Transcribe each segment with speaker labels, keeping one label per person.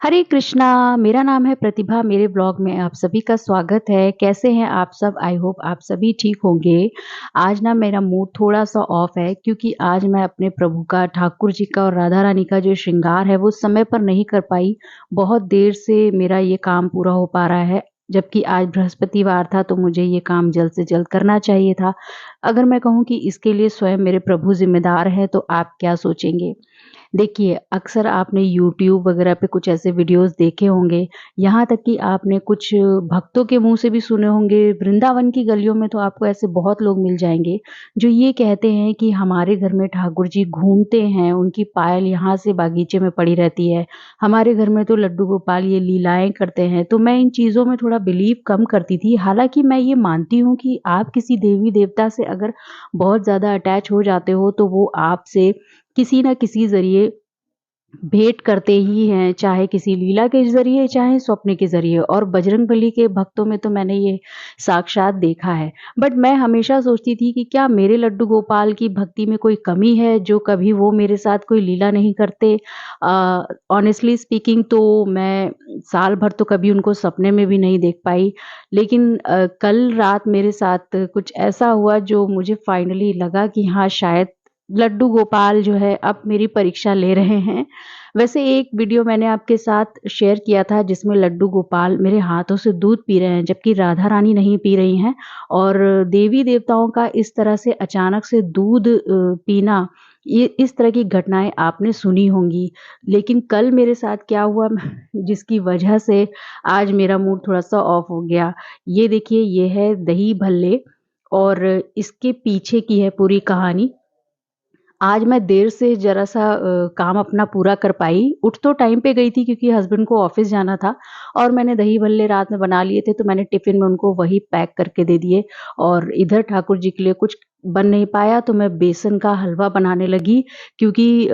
Speaker 1: हरे कृष्णा। मेरा नाम है प्रतिभा। मेरे ब्लॉग में आप सभी का स्वागत है। कैसे हैं आप सब? आई होप आप सभी ठीक होंगे। आज ना मेरा मूड थोड़ा सा ऑफ है क्योंकि आज मैं अपने प्रभु का, ठाकुर जी का और राधा रानी का जो श्रृंगार है वो समय पर नहीं कर पाई। बहुत देर से मेरा ये काम पूरा हो पा रहा है, जबकि आज बृहस्पतिवार था तो मुझे ये काम जल्द से जल्द करना चाहिए था। अगर मैं कहूँ कि इसके लिए स्वयं मेरे प्रभु जिम्मेदार हैं तो आप क्या सोचेंगे? देखिए, अक्सर आपने यूट्यूब वगैरह पे कुछ ऐसे वीडियोज़ देखे होंगे, यहाँ तक कि आपने कुछ भक्तों के मुँह से भी सुने होंगे। वृंदावन की गलियों में तो आपको ऐसे बहुत लोग मिल जाएँगे, जो ये कहते हैं कि हमारे घर में ठाकुर जी घूमते हैं, उनकी पायल यहाँ से बागीचे में पड़ी रहती है। हमारे घर में तो लड्डू गोपाल ये लीलाएँ करते हैं। तो मैं इन चीज़ों में थोड़ा बिलीव कम करती थी। हालाँकि मैं ये मानती हूँ कि आप किसी देवी-देवता से अगर बहुत ज़्यादा अटैच हो जाते हो, तो वो आपसे किसी न किसी ज़रिए भेंट करते ही हैं, चाहे किसी लीला के ज़रिए, चाहे स्वप्न के ज़रिए। और बजरंगबली के भक्तों में तो मैंने ये साक्षात देखा है। बट मैं हमेशा सोचती थी कि क्या मेरे लड्डू गोपाल की भक्ति में कोई कमी है, जो कभी वो मेरे साथ कोई लीला नहीं करते? ऑनेस्टली स्पीकिंग तो मैं साल भर तो कभी उनको सपने में भी नहीं देख पाई। लेकिन कल रात मेरे साथ कुछ ऐसा हुआ जो मुझे फाइनली लगा कि हाँ, शायद लड्डू गोपाल जो है अब मेरी परीक्षा ले रहे हैं। वैसे एक वीडियो मैंने आपके साथ शेयर किया था जिसमें लड्डू गोपाल मेरे हाथों से दूध पी रहे हैं, जबकि राधा रानी नहीं पी रही हैं। और देवी-देवताओं का इस तरह से अचानक से दूध पीना, ये इस तरह की घटनाएँ आपने सुनी होंगी। लेकिन कल मेरे साथ क्या हुआ जिसकी वजह से आज मेरा मूड थोड़ा-सा ऑफ हो गया। ये देखिए, ये है दही भल्ले और इसके पीछे की है पूरी कहानी। आज मैं देर से ज़रा-सा काम अपना पूरा कर पाई। उठ तो टाइम पे गई थी क्योंकि हस्बैंड को ऑफ़िस जाना था और मैंने दही भल्ले रात में बना लिए थे, तो मैंने टिफ़िन में उनको वही पैक करके दे दिए। और इधर ठाकुर जी के लिए कुछ बन नहीं पाया तो मैं बेसन का हलवा बनाने लगी क्योंकि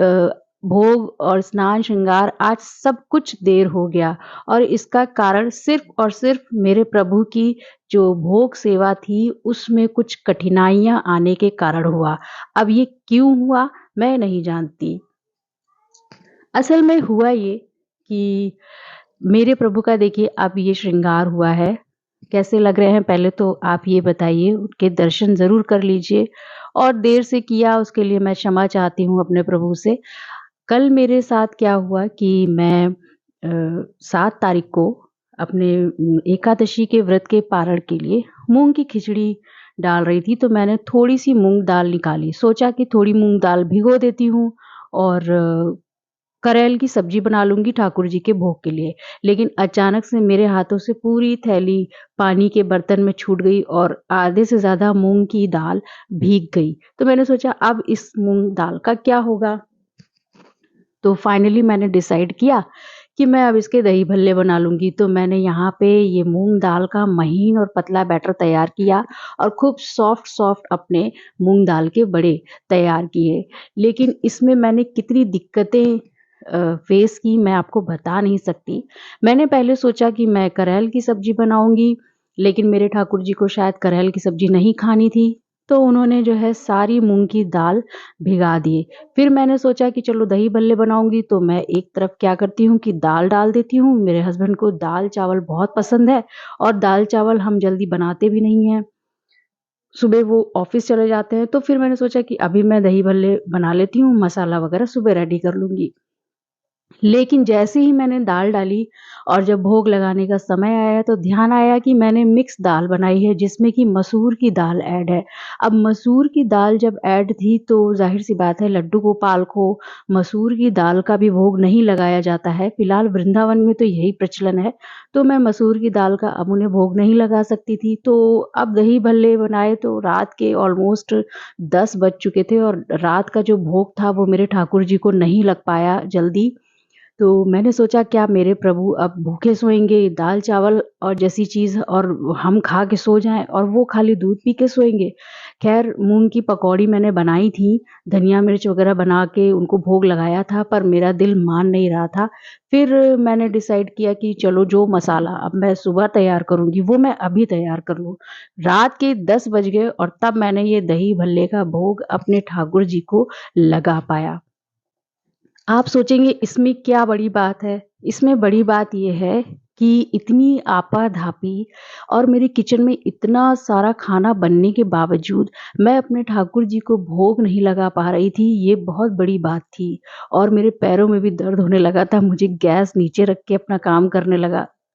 Speaker 1: भोग और स्नान श्रृंगार आज सब कुछ देर हो गया। और इसका कारण सिर्फ़ और सिर्फ़ मेरे प्रभु की जो भोग सेवा थी, उसमें कुछ कठिनाइयाँ आने के कारण हुआ। अब ये क्यों हुआ, मैं नहीं जानती। असल में हुआ ये कि मेरे प्रभु का देखिए अब ये श्रृंगार हुआ है। कैसे लग रहे हैं पहले तो आप ये बताइए, उनके दर्शन ज़रूर कर लीजिए। और देर से किया उसके लिए मैं क्षमा चाहती हूँ अपने प्रभु से। कल मेरे साथ क्या हुआ कि मैं 7 तारीख को अपने एकादशी के व्रत के पारण के लिए मूँग की खिचड़ी डाल रही थी, तो मैंने थोड़ी-सी मूँग दाल निकाली। सोचा कि थोड़ी मूँग दाल भिगो देती हूँ और करेल की सब्ज़ी बना लूँगी ठाकुर जी के भोग के लिए। लेकिन अचानक से मेरे हाथों से पूरी थैली पानी के बर्तन में छूट गई और आधे से ज़्यादा मूँग की दाल भीग गई। तो मैंने सोचा अब इस मूँग दाल का क्या होगा? तो फाइनली मैंने डिसाइड किया कि मैं अब इसके दही भल्ले बना लूँगी। तो मैंने यहाँ पे ये मूँग दाल का महीन और पतला बैटर तैयार किया और खूब सॉफ्ट-सॉफ्ट अपने मूँग दाल के बड़े तैयार किए। लेकिन इसमें मैंने कितनी दिक्कतें फेस की मैं आपको बता नहीं सकती। मैंने पहले सोचा कि मैं करेल की सब्ज़ी बनाऊँगी, लेकिन मेरे ठाकुर जी को शायद करेल की सब्ज़ी नहीं खानी थी, तो उन्होंने जो है सारी मूँग की दाल भिगा दिए। फिर मैंने सोचा कि चलो दही भल्ले बनाऊँगी तो मैं एक तरफ क्या करती हूँ कि दाल डाल देती हूँ। मेरे हस्बैंड को दाल-चावल बहुत पसंद है और दाल-चावल हम जल्दी बनाते भी नहीं हैं। सुबह वो ऑफ़िस चले जाते हैं, तो फिर मैंने सोचा कि अभी मैं दही भल्ले बना लेती हूँ, मसाला वगैरह सुबह रेडी कर लूँगी। लेकिन जैसे ही मैंने दाल डाली और जब भोग लगाने का समय आया तो ध्यान आया कि मैंने मिक्स दाल बनाई है जिसमें कि मसूर की दाल ऐड है। अब मसूर की दाल जब ऐड थी तो ज़ाहिर-सी बात है लड्डू गोपाल को मसूर की दाल का भी भोग नहीं लगाया जाता है। फ़िलहाल वृंदावन में तो यही प्रचलन है। तो मैं मसूर की दाल का अब उन्हें भोग नहीं लगा सकती थी। तो अब दही भल्ले बनाए तो रात के ऑलमोस्ट 10 बज चुके थे और रात का जो भोग था वो मेरे ठाकुर जी को नहीं लग पाया जल्दी। तो मैंने सोचा क्या मेरे प्रभु अब भूखे सोएँगे, दाल-चावल और जैसी चीज़ और हम खा के सो जाएँ और वो खाली दूध पी के सोएँगे। ख़ैर मूँग की पकौड़ी मैंने बनाई थी, धनिया मिर्च वग़ैरह बना के उनको भोग लगाया था पर मेरा दिल मान नहीं रहा था। फिर मैंने डिसाइड किया कि चलो जो मसाला अब मैं सुबह तैयार करूँगी वो मैं अभी तैयार कर लूँ। रात के 10 बज गए और तब मैंने ये दही भल्ले का भोग अपने ठाकुर जी को लगा पाया। आप सोचेंगे इसमें क्या बड़ी बात है? इसमें बड़ी बात ये है कि इतनी आपा-धापी और मेरे किचन में इतना सारा खाना बनने के बावजूद मैं अपने ठाकुर जी को भोग नहीं लगा पा रही थी, ये बहुत बड़ी बात थी। और मेरे पैरों में भी दर्द होने लगा था, मुझे गैस नीचे रख के अपना काम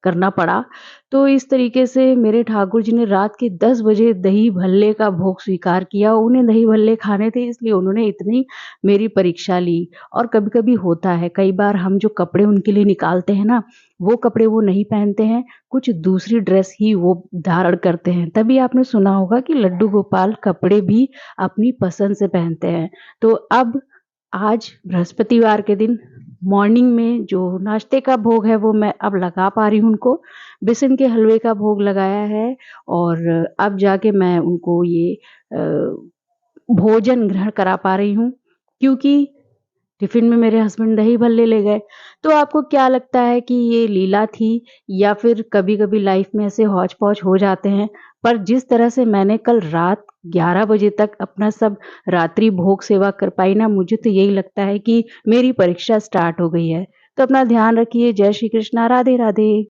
Speaker 1: करना पड़ा। तो इस तरीके से मेरे ठाकुर जी ने रात के 10 बजे दही भल्ले का भोग स्वीकार किया। उन्हें दही भल्ले खाने थे, इसलिए उन्होंने इतनी मेरी परीक्षा ली। और कभी-कभी होता है, कई बार हम जो कपड़े उनके लिए निकालते हैं ना, वो कपड़े वो नहीं पहनते हैं, कुछ दूसरी ड्रेस ही वो धारण करते हैं। तभी आपने सुना होगा कि लड्डू गोपाल कपड़े भी अपनी पसंद से पहनते हैं। तो अब आज बृहस्पतिवार के दिन मॉर्निंग में जो नाश्ते का भोग है वो मैं अब लगा पा रही हूँ उनको। बेसन के हलवे का भोग लगाया है और अब जाके मैं उनको ये भोजन ग्रहण करा पा रही हूँ, क्योंकि टिफ़िन में मेरे हस्बैंड दही भल्ले ले गए। तो आपको क्या लगता है कि ये लीला थी या फिर कभी-कभी लाइफ़ में ऐसे हौच-पौच हो जाते हैं? पर जिस तरह से मैंने कल रात 11 बजे तक अपना सब रात्रि भोग सेवा कर पाई ना, मुझे तो यही लगता है कि मेरी परीक्षा स्टार्ट हो गई है। तो अपना ध्यान रखिए। जय श्री कृष्णा, राधे-राधे।